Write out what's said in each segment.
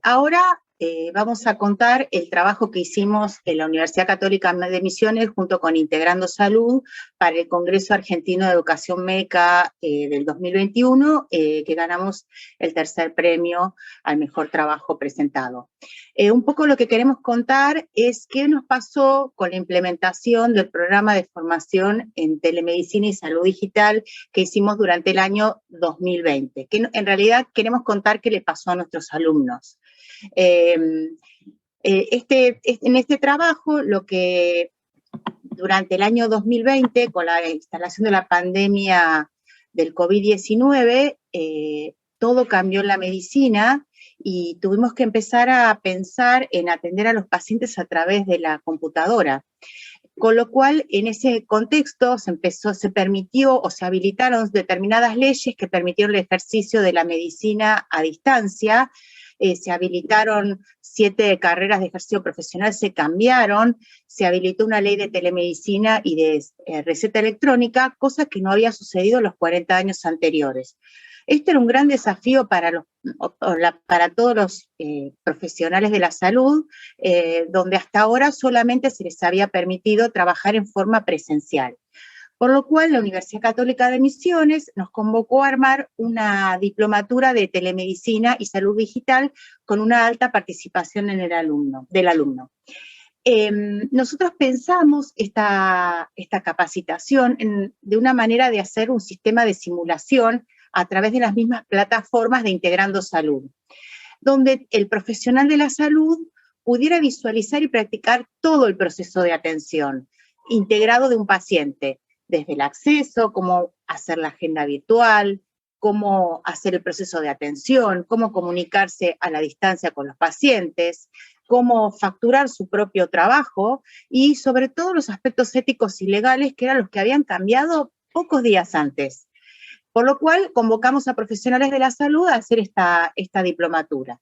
Ahora vamos a contar el trabajo que hicimos en la Universidad Católica de Misiones junto con Integrando Salud para el Congreso Argentino de Educación Médica del 2021, que ganamos el tercer premio al mejor trabajo presentado. Un poco lo que queremos contar es qué nos pasó con la implementación del programa de formación en telemedicina y salud digital que hicimos durante el año 2020, que en realidad queremos contar qué le pasó a nuestros alumnos. En este trabajo, lo que durante el año 2020, con la instalación de la pandemia del COVID-19, todo cambió en la medicina y tuvimos que empezar a pensar en atender a los pacientes a través de la computadora. Con lo cual, en ese contexto se permitió o se habilitaron determinadas leyes que permitieron el ejercicio de la medicina a distancia. Se habilitaron 7 carreras de ejercicio profesional, se cambiaron, se habilitó una ley de telemedicina y de receta electrónica, cosa que no había sucedido en los 40 años anteriores. Este era un gran desafío para todos los profesionales de la salud, donde hasta ahora solamente se les había permitido trabajar en forma presencial. Por lo cual, la Universidad Católica de Misiones nos convocó a armar una diplomatura de telemedicina y salud digital con una alta participación del alumno. Nosotros pensamos esta capacitación de una manera de hacer un sistema de simulación a través de las mismas plataformas de Integrando Salud, donde el profesional de la salud pudiera visualizar y practicar todo el proceso de atención integrado de un paciente, desde el acceso, cómo hacer la agenda virtual, cómo hacer el proceso de atención, cómo comunicarse a la distancia con los pacientes, cómo facturar su propio trabajo y sobre todo los aspectos éticos y legales que eran los que habían cambiado pocos días antes. Por lo cual convocamos a profesionales de la salud a hacer esta diplomatura.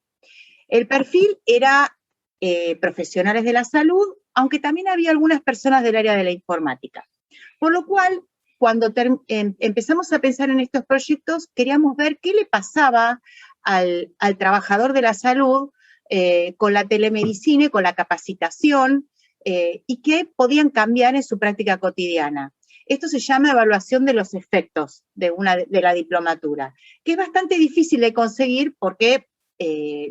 El perfil era profesionales de la salud, aunque también había algunas personas del área de la informática. Por lo cual, cuando empezamos a pensar en estos proyectos, queríamos ver qué le pasaba al trabajador de la salud con la telemedicina y con la capacitación y qué podían cambiar en su práctica cotidiana. Esto se llama evaluación de los efectos de la diplomatura, que es bastante difícil de conseguir porque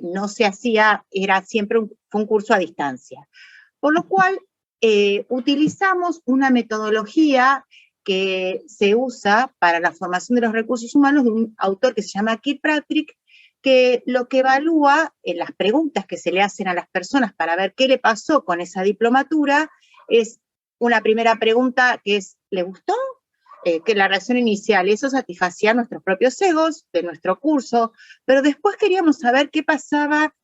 no se hacía, fue un curso a distancia. Por lo cual, utilizamos una metodología que se usa para la formación de los recursos humanos de un autor que se llama Kirkpatrick, que lo que evalúa en las preguntas que se le hacen a las personas para ver qué le pasó con esa diplomatura es una primera pregunta que es, ¿le gustó? Que la reacción inicial, eso satisfacía nuestros propios egos de nuestro curso, pero después queríamos saber qué pasaba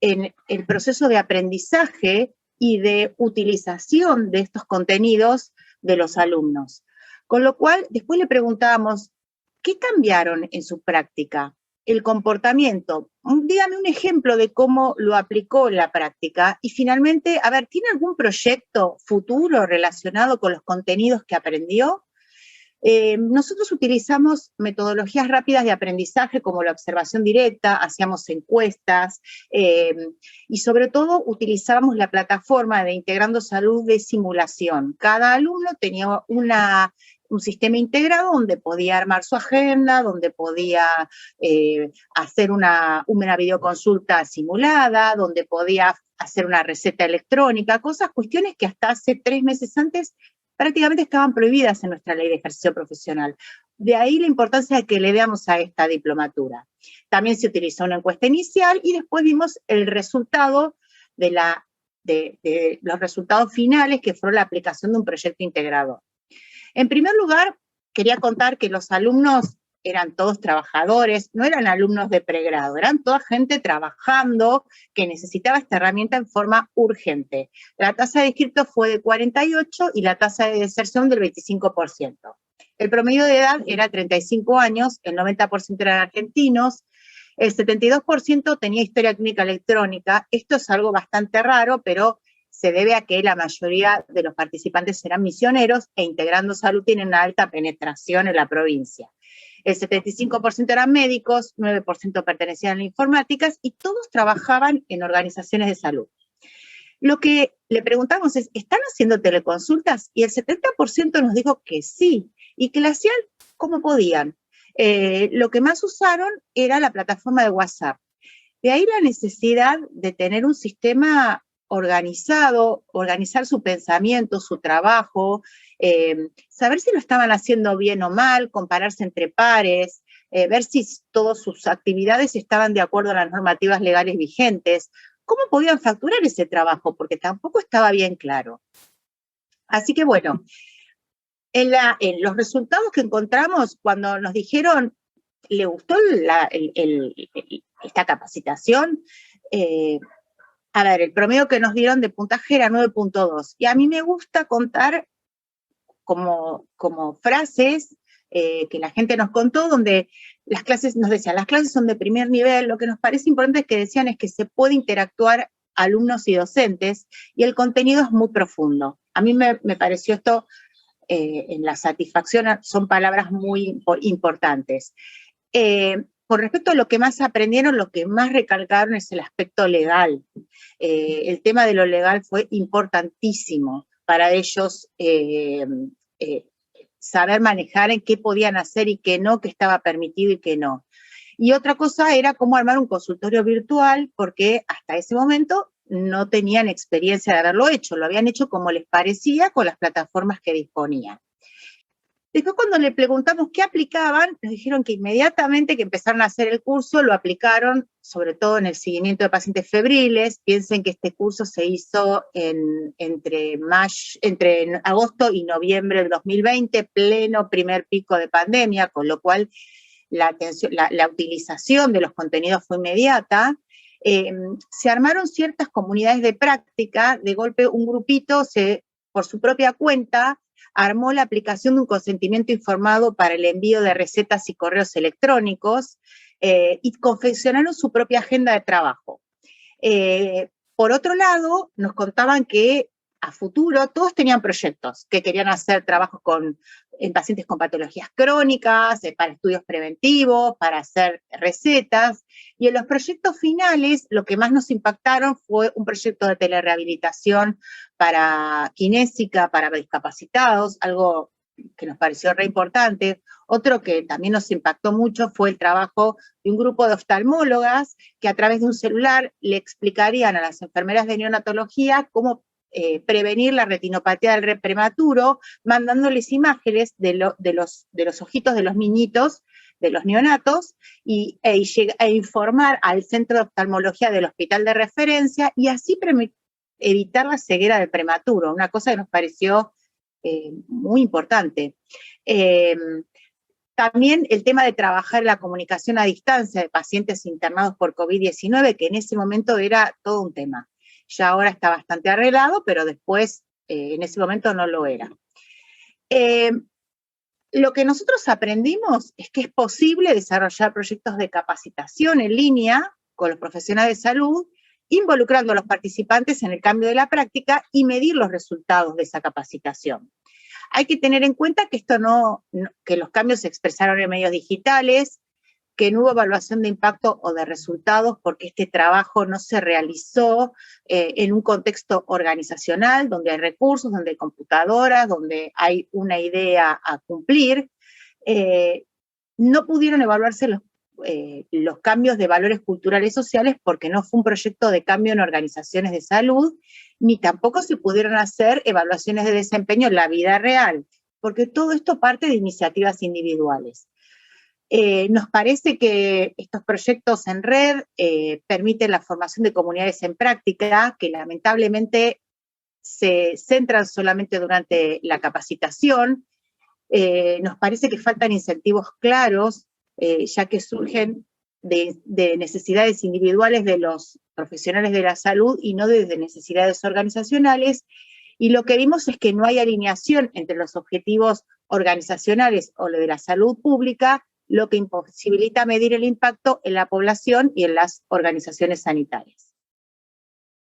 en el proceso de aprendizaje y de utilización de estos contenidos de los alumnos. Con lo cual, después le preguntábamos, ¿qué cambiaron en su práctica? El comportamiento. Dígame un ejemplo de cómo lo aplicó en la práctica y finalmente, a ver, ¿tiene algún proyecto futuro relacionado con los contenidos que aprendió? Nosotros utilizamos metodologías rápidas de aprendizaje como la observación directa, hacíamos encuestas y sobre todo utilizábamos la plataforma de Integrando Salud de simulación. Cada alumno tenía un sistema integrado donde podía armar su agenda, donde podía hacer una videoconsulta simulada, donde podía hacer una receta electrónica, cuestiones que hasta hace 3 meses antes prácticamente estaban prohibidas en nuestra ley de ejercicio profesional. De ahí la importancia de que le veamos a esta diplomatura. También se utilizó una encuesta inicial y después vimos el resultado de los resultados finales, que fueron la aplicación de un proyecto integrador. En primer lugar, quería contar que los alumnos eran todos trabajadores, no eran alumnos de pregrado, eran toda gente trabajando que necesitaba esta herramienta en forma urgente. La tasa de inscriptos fue de 48 y la tasa de deserción del 25%. El promedio de edad era 35 años, el 90% eran argentinos, el 72% tenía historia clínica electrónica. Esto es algo bastante raro, pero se debe a que la mayoría de los participantes eran misioneros e Integrando Salud tienen una alta penetración en la provincia. El 75% eran médicos, 9% pertenecían a la informática y todos trabajaban en organizaciones de salud. Lo que le preguntamos es, ¿están haciendo teleconsultas? Y el 70% nos dijo que sí, y que la hacían como podían. Lo que más usaron era la plataforma de WhatsApp. De ahí la necesidad de tener un sistema organizado, organizar su pensamiento, su trabajo, saber si lo estaban haciendo bien o mal, compararse entre pares, ver si todas sus actividades estaban de acuerdo a las normativas legales vigentes, cómo podían facturar ese trabajo, porque tampoco estaba bien claro. Así que bueno, en los resultados que encontramos cuando nos dijeron, ¿le gustó esta capacitación? A ver, el promedio que nos dieron de puntaje era 9.2. Y a mí me gusta contar como frases que la gente nos contó, donde las clases, nos decían, las clases son de primer nivel, lo que nos parece importante es que decían es que se puede interactuar alumnos y docentes, y el contenido es muy profundo. A mí me pareció esto, en la satisfacción, son palabras muy importantes. Con respecto a lo que más aprendieron, lo que más recalcaron es el aspecto legal. El tema de lo legal fue importantísimo para ellos, saber manejar en qué podían hacer y qué no, qué estaba permitido y qué no. Y otra cosa era cómo armar un consultorio virtual, porque hasta ese momento no tenían experiencia de haberlo hecho, lo habían hecho como les parecía con las plataformas que disponían. Después cuando le preguntamos qué aplicaban, nos dijeron que inmediatamente que empezaron a hacer el curso, lo aplicaron, sobre todo en el seguimiento de pacientes febriles. Piensen que este curso se hizo entre agosto y noviembre del 2020, pleno primer pico de pandemia, con lo cual la utilización de los contenidos fue inmediata. Se armaron ciertas comunidades de práctica, de golpe un grupito por su propia cuenta armó la aplicación de un consentimiento informado para el envío de recetas y correos electrónicos, y confeccionaron su propia agenda de trabajo. Por otro lado, nos contaban que a futuro todos tenían proyectos, que querían hacer trabajos en pacientes con patologías crónicas, para estudios preventivos, para hacer recetas, y en los proyectos finales lo que más nos impactaron fue un proyecto de telerehabilitación para kinésica, para discapacitados, algo que nos pareció re importante. Otro que también nos impactó mucho fue el trabajo de un grupo de oftalmólogas que a través de un celular le explicarían a las enfermeras de neonatología cómo prevenir la retinopatía del prematuro, mandándoles imágenes de los ojitos de los niñitos, de los neonatos, e informar al centro de oftalmología del hospital de referencia, y así evitar la ceguera del prematuro, una cosa que nos pareció muy importante. También el tema de trabajar la comunicación a distancia de pacientes internados por COVID-19, que en ese momento era todo un tema. Ya ahora está bastante arreglado, pero después, en ese momento no lo era. Lo que nosotros aprendimos es que es posible desarrollar proyectos de capacitación en línea con los profesionales de salud, involucrando a los participantes en el cambio de la práctica y medir los resultados de esa capacitación. Hay que tener en cuenta que que los cambios se expresaron en medios digitales, que no hubo evaluación de impacto o de resultados porque este trabajo no se realizó en un contexto organizacional, donde hay recursos, donde hay computadoras, donde hay una idea a cumplir. No pudieron evaluarse los cambios de valores culturales y sociales porque no fue un proyecto de cambio en organizaciones de salud, ni tampoco se pudieron hacer evaluaciones de desempeño en la vida real, porque todo esto parte de iniciativas individuales. Nos parece que estos proyectos en red permiten la formación de comunidades en práctica, que lamentablemente se centran solamente durante la capacitación. Nos parece que faltan incentivos claros, ya que surgen de necesidades individuales de los profesionales de la salud y no de necesidades organizacionales. Y lo que vimos es que no hay alineación entre los objetivos organizacionales o lo de la salud pública, lo que imposibilita medir el impacto en la población y en las organizaciones sanitarias.